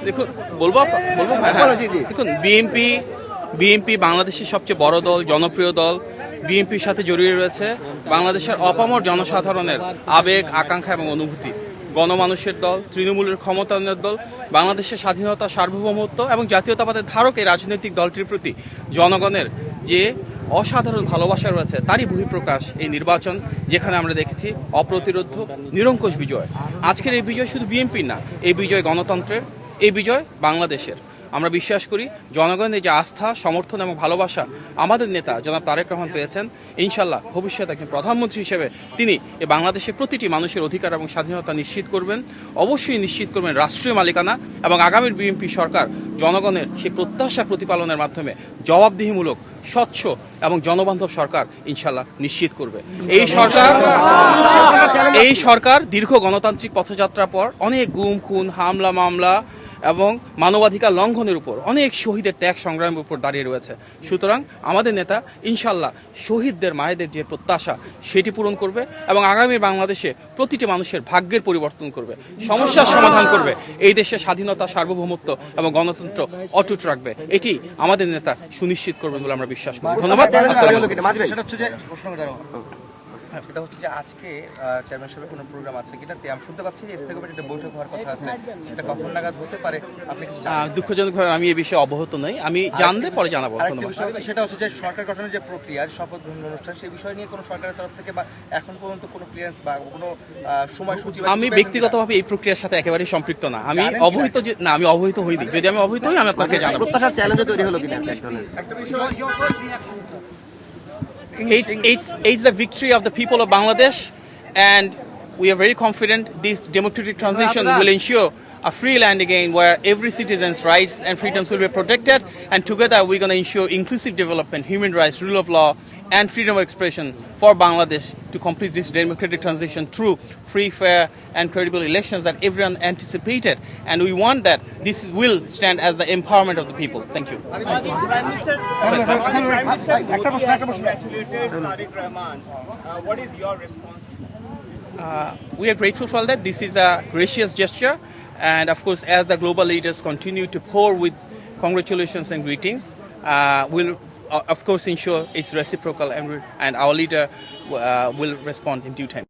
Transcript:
দেখুন বলবো দেখুন বিএনপি বাংলাদেশের সবচেয়ে বড় দল, জনপ্রিয় দল। বিএনপির সাথে জড়িয়ে রয়েছে বাংলাদেশের অপামর জনসাধারণের আবেগ, আকাঙ্ক্ষা এবং অনুভূতি। গণমানুষের দল, তৃণমূলের ক্ষমতায়নের দল, বাংলাদেশের স্বাধীনতা, সার্বভৌমত্ব এবং জাতীয়তাবাদের ধারক এই রাজনৈতিক দলটির প্রতি জনগণের যে অসাধারণ ভালোবাসা রয়েছে তারই বহিঃপ্রকাশ এই নির্বাচন, যেখানে আমরা দেখেছি অপ্রতিরোধ্য নিরঙ্কুশ বিজয়। আজকের এই বিজয় শুধু বিএনপির না, এই বিজয় গণতন্ত্রের, এই বিজয় বাংলাদেশের। আমরা বিশ্বাস করি জনগণের যে আস্থা, সমর্থন এবং ভালোবাসা আমাদের নেতা জনাব তারেক রহমান পেয়েছেন, ইনশাল্লাহ ভবিষ্যতে একজন প্রধানমন্ত্রী হিসেবে তিনি এই বাংলাদেশের প্রতিটি মানুষের অধিকার এবং স্বাধীনতা নিশ্চিত করবেন। অবশ্যই নিশ্চিত করবেন রাষ্ট্রীয় মালিকানা, এবং আগামীর বিএনপি সরকার জনগণের সেই প্রত্যাশা প্রতিপালনের মাধ্যমে জবাবদিহিমূলক, স্বচ্ছ এবং জনবান্ধব সরকার ইনশাল্লাহ নিশ্চিত করবে। এই সরকার দীর্ঘ গণতান্ত্রিক পথযাত্রার পর অনেক গুম, খুন, হামলা, মামলা এবং মানবাধিকার লঙ্ঘনের উপর, অনেক শহীদের ত্যাগ সংগ্রামের উপর দাঁড়িয়ে রয়েছে। সুতরাং আমাদের নেতা ইনশাল্লাহ শহীদদের মায়েদের যে প্রত্যাশা সেটি পূরণ করবে এবং আগামী বাংলাদেশে প্রতিটি মানুষের ভাগ্যের পরিবর্তন করবে, সমস্যার সমাধান করবে, এই দেশের স্বাধীনতা, সার্বভৌমত্ব এবং গণতন্ত্র অটুট রাখবে। এটি আমাদের নেতা সুনিশ্চিত করবেন বলে আমরা বিশ্বাস করি। ধন্যবাদ। এটা হচ্ছে যে আজকে চেয়ারম্যান সাহেবের কোনো প্রোগ্রাম আছে কিনা, আমি শুনতে পাচ্ছি যে স্থায়ী কমিটিতে বৈঠক হওয়ার কথা আছে, সেটা কখন নাগাদ হতে পারে আপনি কিছু জানেন? দুঃখজনকভাবে আমি এই বিষয়ে অবগত নই, আমি জানলে পরে জানাবো। ধন্যবাদ। সেটা হচ্ছে যে সরকার গঠনের যে প্রক্রিয়া, শপথ গ্রহণ অনুষ্ঠান, সেই বিষয় নিয়ে কোনো সরকারের তরফ থেকে বা এখন পর্যন্ত কোনো ক্লিয়ারেন্স বা কোনো সময়সূচি? আমি ব্যক্তিগতভাবে এই প্রক্রিয়ার সাথে একেবারেই সম্পৃক্ত না। আমি অবহিত না, আমি অবহিত হইনি। যদি আমি অবহিত হই আমি আপনাকে জানাবো। প্রত্যাশার চ্যালেঞ্জ তৈরি হলো কিনা? It's the victory of the people of Bangladesh, and we are very confident this democratic transition will ensure a free land again where every citizen's rights and freedoms will be protected, and together we're going to ensure inclusive development, human rights, rule of law and freedom of expression for Bangladesh to complete this democratic transition through free, fair and credible elections that everyone anticipated, and we want that this will stand as the empowerment of the people. Thank you. What is your response? We are grateful for that. This is a gracious gesture, and of course as the global leaders continue to pour with congratulations and greetings, we'll of course ensure it's reciprocal, and our leader will respond in due time.